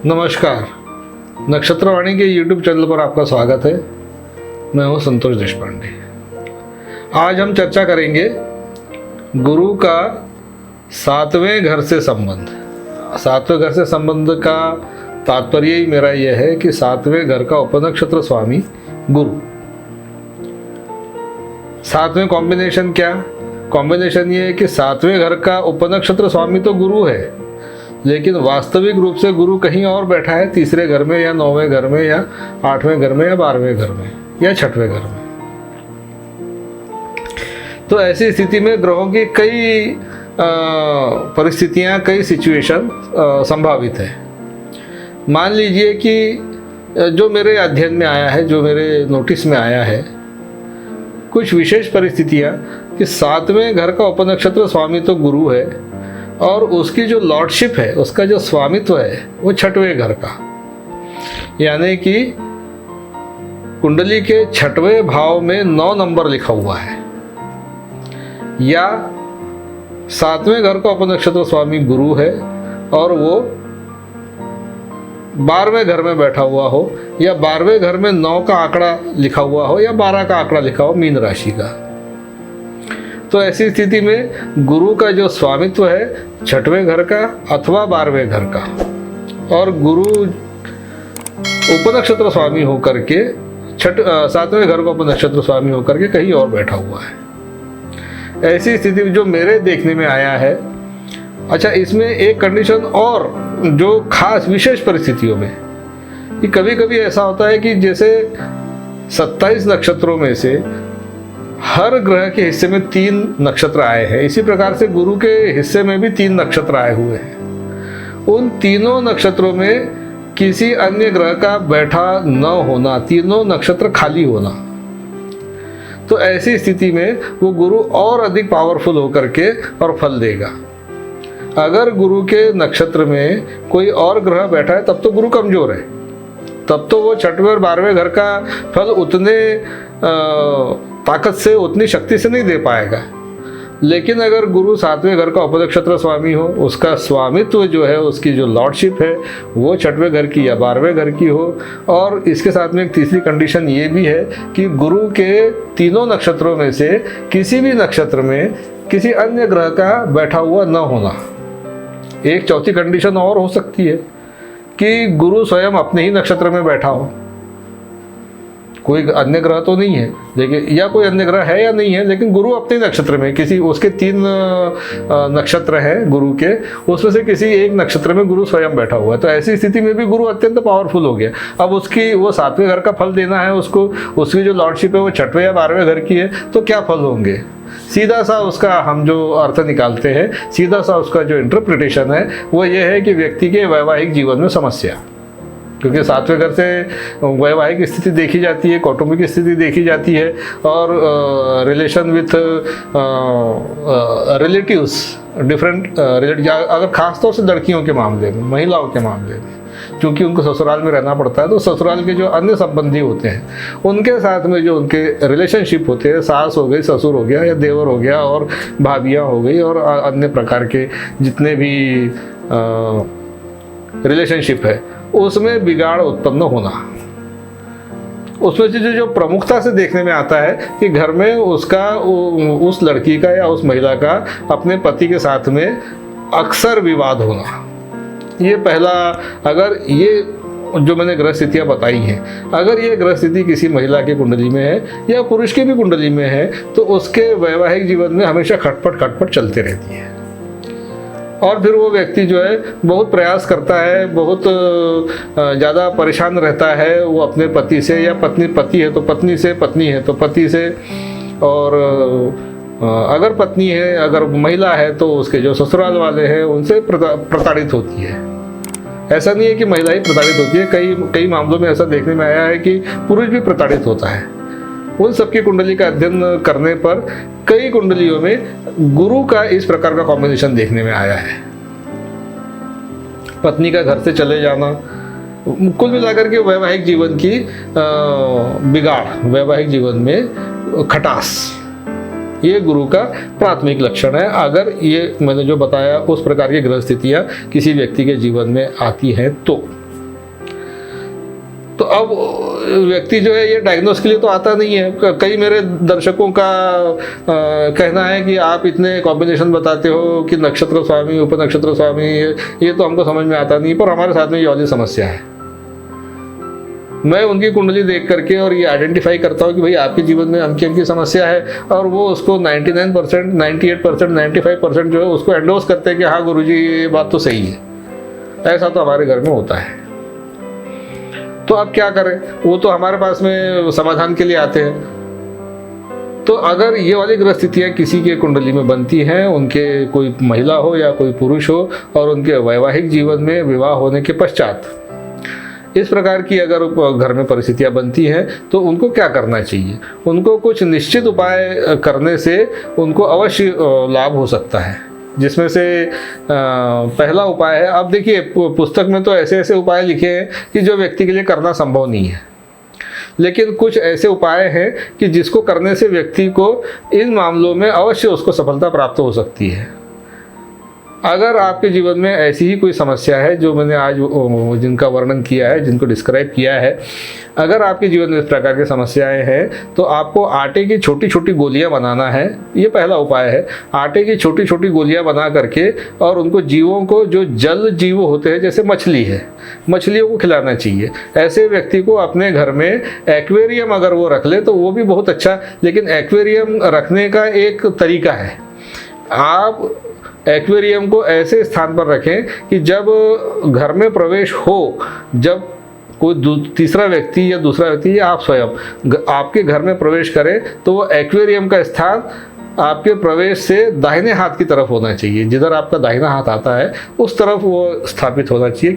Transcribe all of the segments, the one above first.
नमस्कार, नक्षत्रवाणी के YouTube channel पर आपका स्वागत है। मैं हूं संतोष देशपांडे। आज हम चर्चा करेंगे गुरु का सातवें घर से संबंध। सातवें घर से संबंध का तात्पर्य ही मेरा यह है कि सातवें घर का उपनक्षत्र स्वामी गुरु। सातवें कॉम्बिनेशन क्या? कॉम्बिनेशन ये है कि सातवें घर का उपनक्षत्र स्वामी तो गुरु है, लेकिन वास्तविक रूप से गुरु कहीं और बैठा है, तीसरे घर में या नौवें घर में या आठवें घर में या 12वें घर में या छठवें घर में। तो ऐसी स्थिति में ग्रहों की कई परिस्थितियां, कई सिचुएशन संभावित है। मान लीजिए कि जो मेरे अध्ययन में आया है, जो मेरे नोटिस में आया है, कुछ विशेष परिस्थितियां कि सातवें घर का उपनक्षत्र स्वामी तो गुरु है और उसकी जो लॉर्डशिप है, उसका जो स्वामित्व है वो छठवें घर का, यानी कि कुंडली के छठवें भाव में 9 नंबर लिखा हुआ है, या सातवें घर का उपनक्षत्र स्वामी गुरु है और वो 12वें घर में बैठा हुआ हो, या 12वें घर में 9 का आंकड़ा लिखा हुआ हो या 12 का आंकड़ा लिखा हो मीन राशि का। तो ऐसी स्थिति में गुरु का जो स्वामित्व है छठवें घर का अथवा 12वें घर का, और गुरु उपनक्षत्र स्वामी होकर के सातवें घर का उपनक्षत्र स्वामी होकर के कहीं और बैठा हुआ है। ऐसी स्थिति जो मेरे देखने में आया है। अच्छा, इसमें एक कंडीशन और जो खास विशेष परिस्थितियों में कि कभी कभी ऐसा होता है कि जैसे 27 नक्षत्रों में से हर ग्रह के हिस्से में 3 नक्षत्र आए हैं, इसी प्रकार से गुरु के हिस्से में भी 3 नक्षत्र आए हुए हैं। उन तीनों नक्षत्रों में किसी अन्य ग्रह का बैठा न होना, तीनों नक्षत्र खाली होना, तो ऐसी स्थिति में वो गुरु और अधिक पावरफुल होकर के और फल देगा। अगर गुरु के नक्षत्र में कोई और ग्रह बैठा है तब तो गुरु कमजोर है, तब तो वो छठवें और 12वें घर का फल उतने ताकत से, उतनी शक्ति से नहीं दे पाएगा। लेकिन अगर गुरु सातवें घर का उपनक्षत्र स्वामी हो, उसका स्वामित्व जो है, उसकी जो लॉर्डशिप है वो छठवें घर की या 12वें घर की हो, और इसके साथ में एक तीसरी कंडीशन ये भी है कि गुरु के तीनों नक्षत्रों में से किसी भी नक्षत्र में किसी अन्य ग्रह का बैठा हुआ न होना। एक चौथी कंडीशन और हो सकती है कि गुरु स्वयं अपने ही नक्षत्र में बैठा हो, कोई अन्य ग्रह तो नहीं है लेकिन, या कोई अन्य ग्रह है या नहीं है, लेकिन गुरु अपने नक्षत्र में किसी, उसके 3 नक्षत्र हैं गुरु के, उसमें से किसी एक नक्षत्र में गुरु स्वयं बैठा हुआ है। तो ऐसी स्थिति में भी गुरु अत्यंत पावरफुल हो गया। अब उसकी वो सातवें घर का फल देना है उसको, उसकी जो लॉर्डशिप है वो छठवें या 12वें घर की है, तो क्या फल होंगे? सीधा सा उसका हम जो अर्थ निकालते हैं, सीधा सा उसका जो इंटरप्रिटेशन है वो ये है कि व्यक्ति के वैवाहिक जीवन में समस्या, क्योंकि सातवें घर से वैवाहिक स्थिति देखी जाती है, कौटुंबिक स्थिति देखी जाती है, और relation with relatives, different relative, अगर खासतौर से लड़कियों के मामले में, महिलाओं के मामले में, क्योंकि उनको ससुराल में रहना पड़ता है, तो ससुराल के जो अन्य संबंधी होते हैं उनके साथ में जो उनके रिलेशनशिप होते हैं, सास हो गई, ससुर हो गया या देवर हो गया और भाभियाँ हो गई और अन्य प्रकार के जितने भी रिलेशनशिप है, उसमें बिगाड़ उत्पन्न होना। उसमें से जो प्रमुखता से देखने में आता है कि घर में उसका, उस लड़की का या उस महिला का अपने पति के साथ में अक्सर विवाद होना। ये पहला, अगर ये जो मैंने ग्रह स्थितियाँ बताई हैं, अगर ये ग्रह स्थिति किसी महिला की कुंडली में है या पुरुष की भी कुंडली में है, तो उसके वैवाहिक जीवन में हमेशा खटपट चलते रहती है। और फिर वो व्यक्ति जो है बहुत प्रयास करता है, बहुत ज़्यादा परेशान रहता है वो अपने पति से, या पति है तो पत्नी से, पत्नी है तो पति से, और अगर पत्नी है, अगर महिला है तो उसके जो ससुराल वाले हैं उनसे प्रताड़ित होती है। ऐसा नहीं है कि महिला ही प्रताड़ित होती है, कई मामलों में ऐसा देखने में आया है कि पुरुष भी प्रताड़ित होता है। उन सबकी कुंडली का अध्ययन करने पर कई कुंडलियों में गुरु का इस प्रकार का कॉम्बिनेशन देखने में आया है। पत्नी का घर से चले जाना, कुल मिलाकर के वैवाहिक जीवन की बिगाड़, वैवाहिक जीवन में खटास, ये गुरु का प्राथमिक लक्षण है। अगर ये मैंने जो बताया उस प्रकार की ग्रह स्थितियाँ किसी व्यक्ति के जीवन में आती हैं तो अब व्यक्ति जो है ये डायग्नोस के लिए तो आता नहीं है। कई मेरे दर्शकों का कहना है कि आप इतने कॉम्बिनेशन बताते हो कि नक्षत्र स्वामी उपनक्षत्र स्वामी, ये तो हमको समझ में आता नहीं, पर हमारे साथ में ये वाली समस्या है। मैं उनकी कुंडली देख करके और ये आइडेंटिफाई करता हूँ कि भाई आपके जीवन में अनकी समस्या है, और वो उसको 99%, 98%, 95% जो है उसको एंडोर्स करते हैं कि हाँ गुरुजी ये बात तो सही है। ऐसा तो हमारे घर में होता है। तो अब क्या करें, वो तो हमारे पास में समाधान के लिए आते हैं। तो अगर ये वाली ग्रह स्थितियाँ किसी के कुंडली में बनती हैं, उनके कोई महिला हो या कोई पुरुष हो, और उनके वैवाहिक जीवन में विवाह होने के पश्चात इस प्रकार की अगर घर में परिस्थितियाँ बनती हैं तो उनको क्या करना चाहिए। उनको कुछ निश्चित उपाय करने से उनको अवश्य लाभ हो सकता है, जिसमें से पहला उपाय है, अब देखिए पुस्तक में तो ऐसे ऐसे उपाय लिखे हैं कि जो व्यक्ति के लिए करना संभव नहीं है, लेकिन कुछ ऐसे उपाय हैं कि जिसको करने से व्यक्ति को इन मामलों में अवश्य उसको सफलता प्राप्त हो सकती है। अगर आपके जीवन में ऐसी ही कोई समस्या है जो मैंने आज जिनका वर्णन किया है, जिनको डिस्क्राइब किया है, अगर आपके जीवन में इस प्रकार की समस्याएं हैं तो आपको आटे की छोटी छोटी गोलियां बनाना है। ये पहला उपाय है, आटे की छोटी छोटी गोलियां बना करके और उनको जीवों को, जो जल जीव होते हैं जैसे मछली है, मछलियों को खिलाना चाहिए। ऐसे व्यक्ति को अपने घर में एक्वेरियम अगर वो रख ले तो वो भी बहुत अच्छा, लेकिन एक्वेरियम रखने का एक तरीका है। आप एक्वेरियम को ऐसे स्थान पर रखें कि जब घर में प्रवेश हो, जब कोई तीसरा व्यक्ति या दूसरा व्यक्ति या आप स्वयं आपके घर में प्रवेश करें तो वो एक्वेरियम का स्थान आपके प्रवेश से दाहिने हाथ की तरफ होना चाहिए। जिधर आपका दाहिना हाथ आता है उस तरफ वो स्थापित होना चाहिए,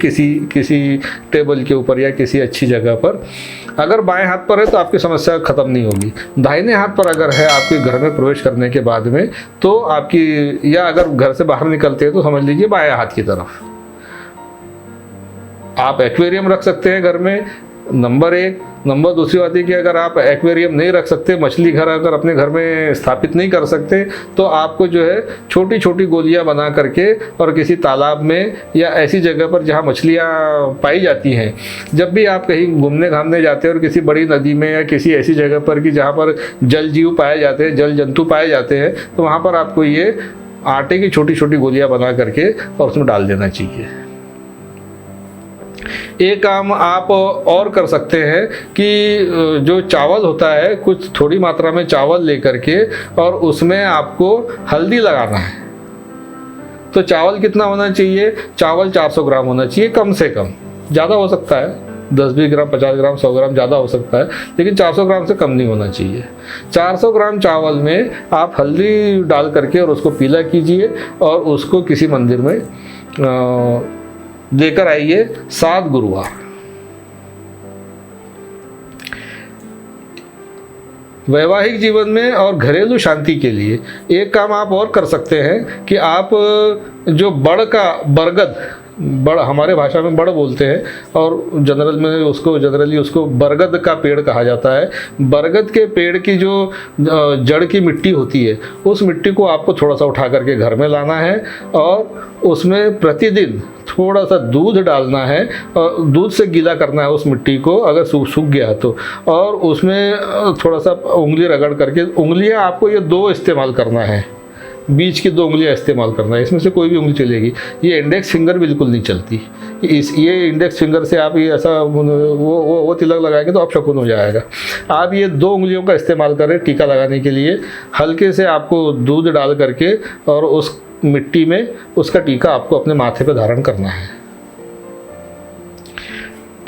किसी टेबल के ऊपर या किसी अच्छी जगह पर। अगर बाएं हाथ पर है तो आपकी समस्या खत्म नहीं होगी। दाहिने हाथ पर अगर है आपके घर में प्रवेश करने के बाद में तो आपकी, या अगर घर से बाहर निकलते हैं तो समझ लीजिए बाएं हाथ की तरफ आप एक्वेरियम रख सकते हैं घर में, नंबर 1। नंबर दूसरी बात है कि अगर आप एक्वेरियम नहीं रख सकते, मछली घर अगर अपने घर में स्थापित नहीं कर सकते, तो आपको जो है छोटी छोटी गोलियां बना करके और किसी तालाब में या ऐसी जगह पर जहां मछलियां पाई जाती हैं, जब भी आप कहीं घूमने घामने जाते हैं और किसी बड़ी नदी में या किसी ऐसी जगह पर कि जहाँ पर जल जीव पाए जाते हैं, जल जंतु पाए जाते हैं, तो वहाँ पर आपको ये आटे की छोटी छोटी गोलियां बना करके और उसमें डाल देना चाहिए। एक काम आप और कर सकते हैं कि जो चावल होता है, कुछ थोड़ी मात्रा में चावल लेकर के और उसमें आपको हल्दी लगाना है। तो चावल कितना होना चाहिए? चावल 400 ग्राम होना चाहिए कम से कम। ज़्यादा हो सकता है 10-20 ग्राम, 50 ग्राम, 100 ग्राम ज़्यादा हो सकता है, लेकिन 400 ग्राम से कम नहीं होना चाहिए। 400 ग्राम चावल में आप हल्दी डाल करके और उसको पीला कीजिए और उसको किसी मंदिर में लेकर आइए 7 गुरुवार। वैवाहिक जीवन में और घरेलू शांति के लिए एक काम आप और कर सकते हैं कि आप जो बड़ का बरगद, बड़ हमारे भाषा में बड़ बोलते हैं और जनरली उसको बरगद का पेड़ कहा जाता है। बरगद के पेड़ की जो जड़ की मिट्टी होती है, उस मिट्टी को आपको थोड़ा सा उठा करके घर में लाना है और उसमें प्रतिदिन थोड़ा सा दूध डालना है और दूध से गीला करना है उस मिट्टी को, अगर सूख गया तो, और उसमें थोड़ा सा उंगली रगड़ करके, उंगलियां आपको ये 2 इस्तेमाल करना है, बीच की 2 उंगलियां इस्तेमाल करना है, इसमें से कोई भी उंगली चलेगी। ये इंडेक्स फिंगर बिल्कुल नहीं चलती। ये इंडेक्स फिंगर से आप ये ऐसा वो तिलक लगाएंगे तो आप शकुन हो जाएगा। आप ये 2 उंगलियों का इस्तेमाल करें टीका लगाने के लिए। हल्के से आपको दूध डाल करके और उस मिट्टी में उसका टीका आपको अपने माथे पर धारण करना है।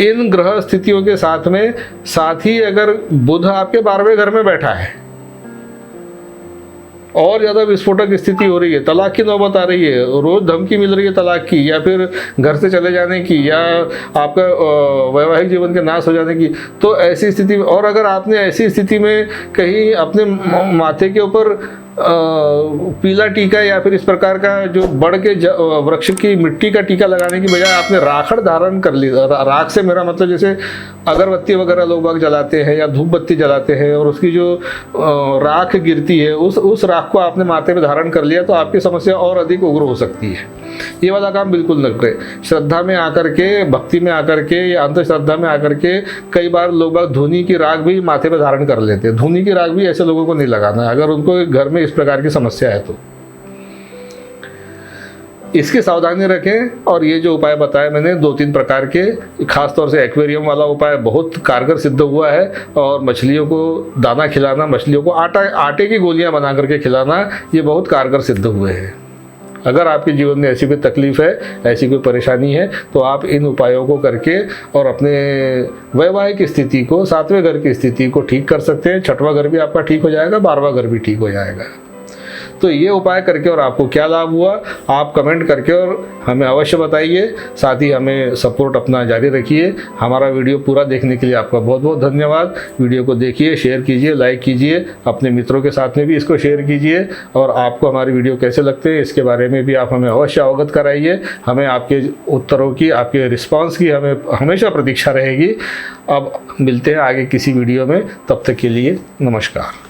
इन ग्रह स्थितियों के साथ ही अगर बुध आपके 12वें घर में बैठा है और ज़्यादा विस्फोटक स्थिति हो रही है, तलाक की नौबत आ रही है, रोज़ धमकी मिल रही है तलाक की, या फिर घर से चले जाने की, या आपका वैवाहिक जीवन के नाश हो जाने की, तो ऐसी स्थिति में, और अगर आपने ऐसी स्थिति में कहीं अपने माथे के ऊपर पीला टीका या फिर इस प्रकार का जो बढ़ के वृक्ष की मिट्टी का टीका लगाने की बजाय आपने राखड़ धारण कर ली। राख से मेरा मतलब जैसे अगरबत्ती वगैरह लोग बाग जलाते हैं या धूप बत्ती जलाते हैं और उसकी जो राख गिरती है उस राख को आपने माथे पे धारण कर लिया तो आपकी समस्या और अधिक उग्र हो सकती है। ये वाला काम बिल्कुल न करें। श्रद्धा में आकर के, भक्ति में आकर के या अंधश्रद्धा में आकर के कई बार लोग बाग धूनी की राख भी माथे पे धारण कर लेते हैं। धूनी की राख भी ऐसे लोगों को नहीं लगाना है अगर उनको घर में इस प्रकार की समस्या है तो इसकी सावधानी रखें। और ये जो उपाय बताए मैंने 2-3 प्रकार के, खास तौर से एक्वेरियम वाला उपाय बहुत कारगर सिद्ध हुआ है। और मछलियों को दाना खिलाना, मछलियों को आटे की गोलियां बना करके खिलाना, ये बहुत कारगर सिद्ध हुए हैं। अगर आपके जीवन में ऐसी कोई तकलीफ है, ऐसी कोई परेशानी है तो आप इन उपायों को करके और अपने वैवाहिक स्थिति को, 7वें घर की स्थिति को ठीक कर सकते हैं। 6वां घर भी आपका ठीक हो जाएगा, 12वां घर भी ठीक हो जाएगा। तो ये उपाय करके और आपको क्या लाभ हुआ आप कमेंट करके और हमें अवश्य बताइए। साथ ही हमें सपोर्ट अपना जारी रखिए। हमारा वीडियो पूरा देखने के लिए आपका बहुत बहुत धन्यवाद। वीडियो को देखिए, शेयर कीजिए, लाइक कीजिए, अपने मित्रों के साथ में भी इसको शेयर कीजिए। और आपको हमारे वीडियो कैसे लगते हैं इसके बारे में भी आप हमें अवश्य अवगत कराइए। हमें आपके उत्तरों की, आपके रिस्पॉन्स की हमें हमेशा प्रतीक्षा रहेगी। अब मिलते हैं आगे किसी वीडियो में, तब तक के लिए नमस्कार।